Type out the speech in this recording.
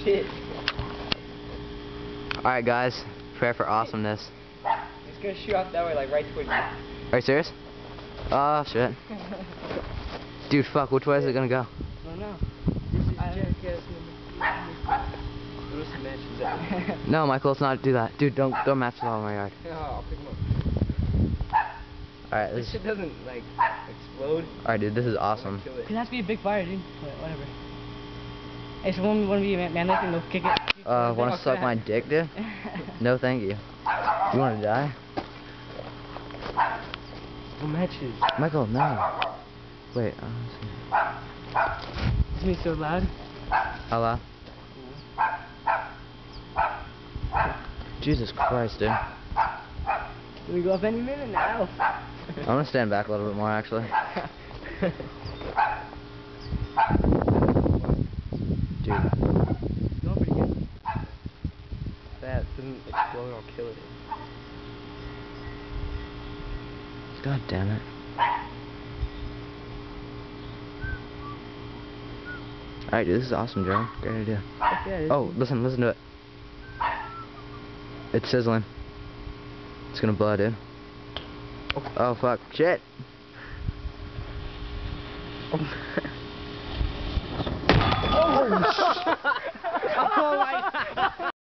shit. Alright guys, prayer for awesomeness. It's gonna shoot out that way, like right towards you. Are you serious? Oh shit. Dude, fuck, which way is it gonna go? I don't know. This is jackass number 3. Matches. No, Michael, let's not do that. Dude, don't throw matches all in my yard. No, I'll pick them up. Alright, This shit doesn't, like, explode. Alright, dude, this is awesome. Kill it. It has to be a big fire, dude. But whatever. Hey, so wanna be manly and they'll kick it? Wanna suck my dick, dude? No, thank you. You wanna die? No matches. Michael, no. Wait, It's me so loud. how loud? Jesus Christ, dude. We go up any minute now. I'm gonna stand back a little bit more, actually. Dude. Going pretty good. That doesn't explode, I'll kill it. God damn it. Alright, dude, this is awesome, Joe. Great idea. Yeah, Oh, listen to it. It's sizzling. It's gonna blow, dude. Oh, fuck. Shit! Oh,